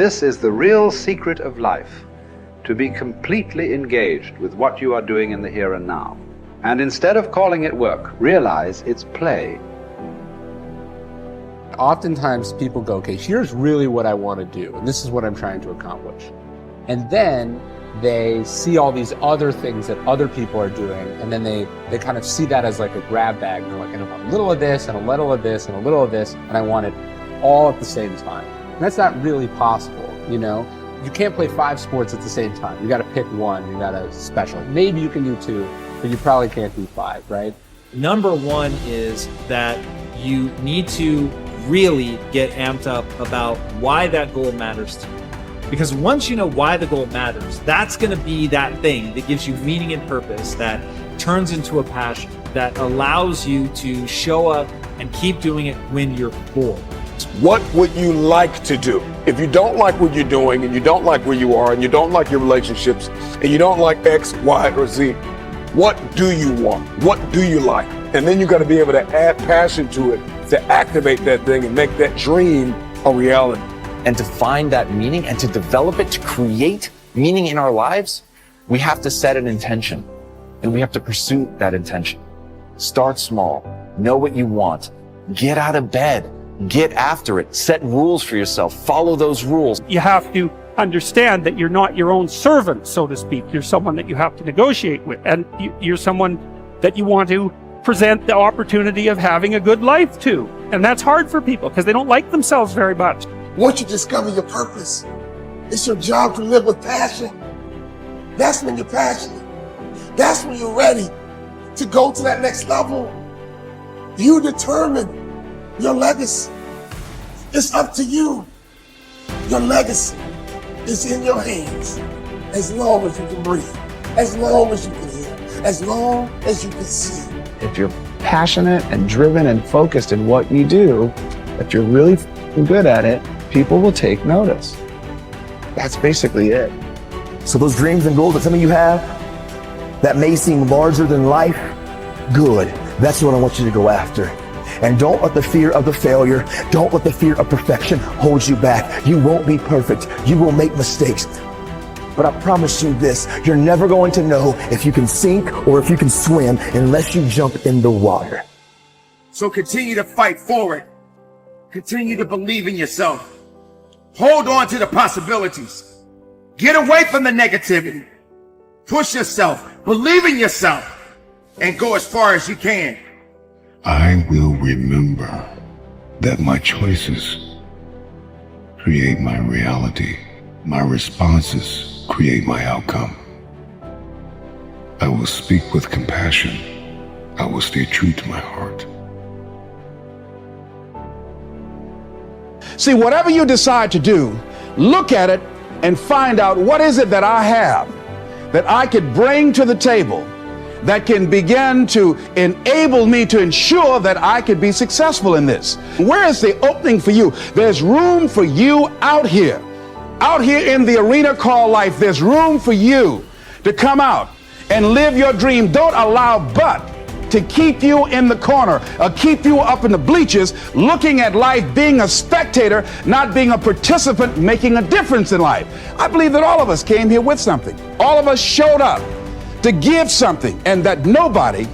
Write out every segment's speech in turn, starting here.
This is the real secret of life, to be completely engaged with what you are doing in the here and now. And instead of calling it work, realize it's play. Oftentimes people go, okay, here's really what I want to do, and this is what I'm trying to accomplish. And then they see all these other things that other people are doing, and then they kind of see that as like a grab bag. And they're like, I want a little of this, and a little of this, and a little of this, and I want it all at the same time. And that's not really possible, you know? You can't play 5 sports at the same time. You got to pick one, you got to special. Maybe you can do 2, but you probably can't do 5, right? Number one is that you need to really get amped up about why that goal matters to you. Because once you know why the goal matters, that's going to be that thing that gives you meaning and purpose, that turns into a passion, that allows you to show up and keep doing it when you're bored. What would you like to do? If you don't like what you're doing, and you don't like where you are, and you don't like your relationships, and you don't like X, Y, or Z, what do you want? What do you like? And then you got to be able to add passion to it, to activate that thing and make that dream a reality. And to find that meaning and to develop it, to create meaning in our lives, we have to set an intention, and we have to pursue that intention. Start small, know what you want, get out of bed, get after it, set rules for yourself, follow those rules. You have to understand that you're not your own servant, so to speak. You're someone that you have to negotiate with, and you're someone that you want to present the opportunity of having a good life to. And that's hard for people because they don't like themselves very much. Once you discover your purpose, it's your job to live with passion. That's when you're passionate. That's when you're ready to go to that next level. You determine your legacy. It's up to you. Your legacy is in your hands. As long as you can breathe, as long as you can hear, as long as you can see. If you're passionate and driven and focused in what you do, if you're really good at it, people will take notice. That's basically it. So those dreams and goals that some of you have that may seem larger than life, good. That's what I want you to go after. And don't let the fear of the failure, don't let the fear of perfection hold you back. You won't be perfect. You will make mistakes. But I promise you this, you're never going to know if you can sink or if you can swim unless you jump in the water. So continue to fight forward. Continue to believe in yourself. Hold on to the possibilities. Get away from the negativity. Push yourself, believe in yourself, and go as far as you can. I will remember that my choices create my reality. My responses create my outcome. I will speak with compassion. I will stay true to my heart. See, whatever you decide to do, look at it and find out what is it that I have that I could bring to the table that can begin to enable me to ensure that I could be successful in this. Where is the opening for you? There's room for you out here in the arena called life. There's room for you to come out and live your dream. Don't allow but to keep you in the corner or keep you up in the bleachers looking at life, being a spectator, not being a participant, making a difference in life. I believe that all of us came here with something. All of us showed up to give something, and that nobody's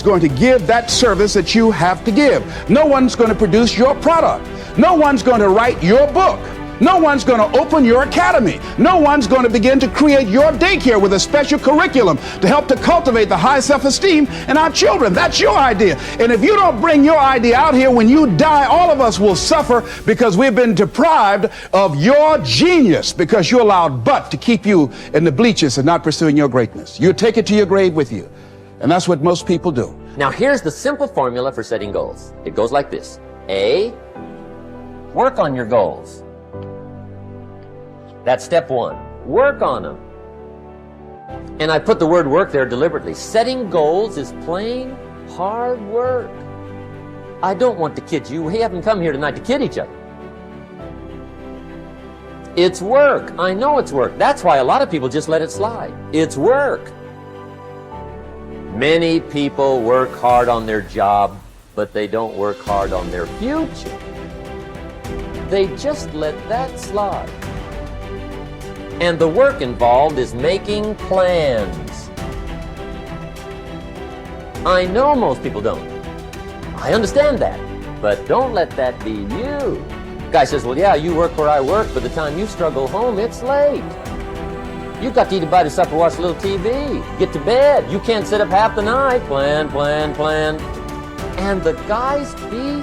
going to give that service that you have to give. No one's going to produce your product. No one's going to write your book. No one's going to open your academy. No one's going to begin to create your daycare with a special curriculum to help to cultivate the high self-esteem in our children. That's your idea. And if you don't bring your idea out here, when you die, all of us will suffer because we've been deprived of your genius because you allowed but to keep you in the bleachers and not pursuing your greatness. You take it to your grave with you. And that's what most people do. Now here's the simple formula for setting goals. It goes like this. A, work on your goals. That's step 1. Work on them. And I put the word work there deliberately. Setting goals is plain hard work. I don't want to kid you. We haven't come here tonight to kid each other. It's work. I know it's work. That's why a lot of people just let it slide. It's work. Many people work hard on their job, but they don't work hard on their future. They just let that slide. And the work involved is making plans. I know most people don't. I understand that. But don't let that be you. Guy says, well, yeah, you work where I work. By the time you struggle home, it's late. You've got to eat a bite of supper, watch a little TV, get to bed. You can't sit up half the night. Plan, plan, plan. And the guys be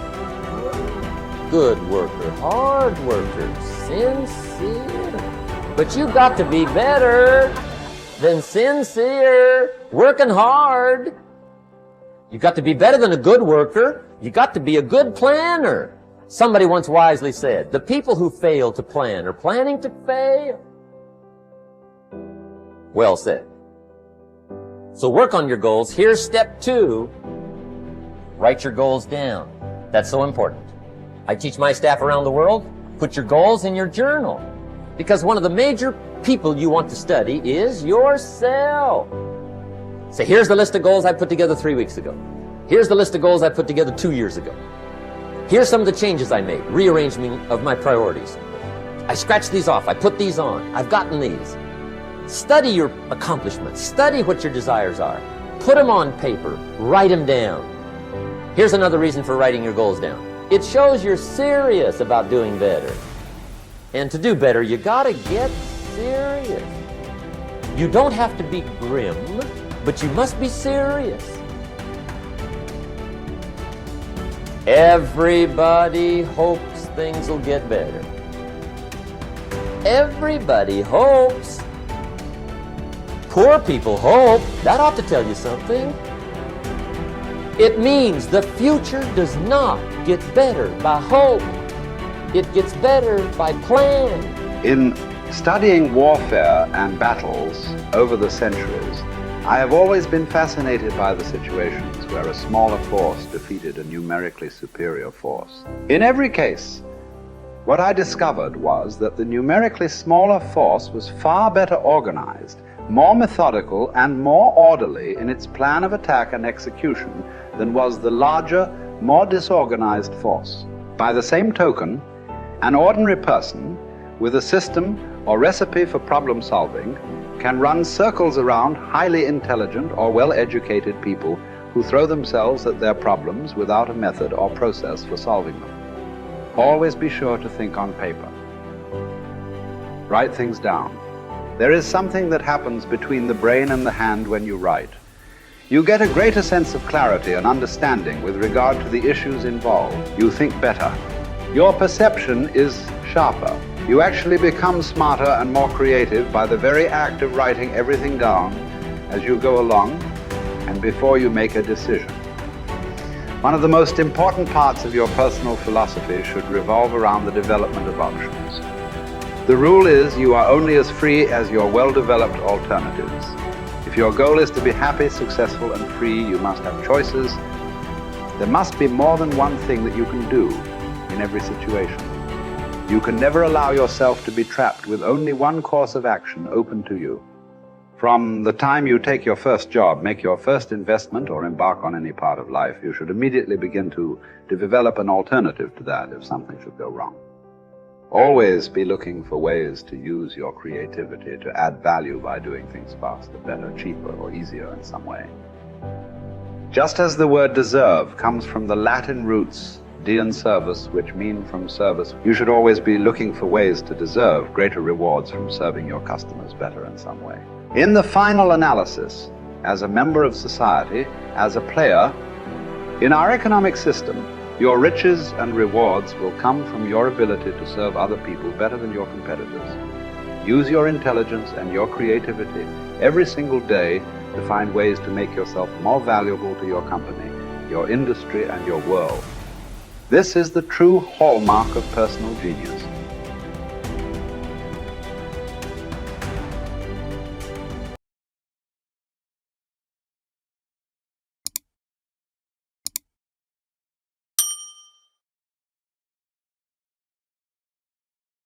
good worker, hard worker, sincere. But you've got to be better than sincere, working hard. You've got to be better than a good worker. You've got to be a good planner. Somebody once wisely said, the people who fail to plan are planning to fail. Well said. So work on your goals. Here's step 2. Write your goals down. That's so important. I teach my staff around the world, put your goals in your journal. Because one of the major people you want to study is yourself. So here's the list of goals I put together 3 weeks ago. Here's the list of goals I put together 2 years ago. Here's some of the changes I made, rearrangement of my priorities. I scratched these off, I put these on, I've gotten these. Study your accomplishments, study what your desires are. Put them on paper, write them down. Here's another reason for writing your goals down. It shows you're serious about doing better. And to do better, you gotta get serious. You don't have to be grim, but you must be serious. Everybody hopes things will get better. Everybody hopes. Poor people hope. That ought to tell you something. It means the future does not get better by hope. It gets better by plan. In studying warfare and battles over the centuries, I have always been fascinated by the situations where a smaller force defeated a numerically superior force. In every case, what I discovered was that the numerically smaller force was far better organized, more methodical, and more orderly in its plan of attack and execution than was the larger, more disorganized force. By the same token, an ordinary person with a system or recipe for problem solving can run circles around highly intelligent or well-educated people who throw themselves at their problems without a method or process for solving them. Always be sure to think on paper. Write things down. There is something that happens between the brain and the hand when you write. You get a greater sense of clarity and understanding with regard to the issues involved. You think better. Your perception is sharper. You actually become smarter and more creative by the very act of writing everything down as you go along and before you make a decision. One of the most important parts of your personal philosophy should revolve around the development of options. The rule is you are only as free as your well-developed alternatives. If your goal is to be happy, successful, and free, you must have choices. There must be more than one thing that you can do in every situation. You can never allow yourself to be trapped with only one course of action open to you. From the time you take your first job, make your first investment, or embark on any part of life, you should immediately begin to develop an alternative to that if something should go wrong. Always be looking for ways to use your creativity to add value by doing things faster, better, cheaper, or easier in some way. Just as the word deserve comes from the Latin roots dien servus, which mean from service, you should always be looking for ways to deserve greater rewards from serving your customers better in some way. In the final analysis, as a member of society, as a player, in our economic system, your riches and rewards will come from your ability to serve other people better than your competitors. Use your intelligence and your creativity every single day to find ways to make yourself more valuable to your company, your industry, and your world. This is the true hallmark of personal genius.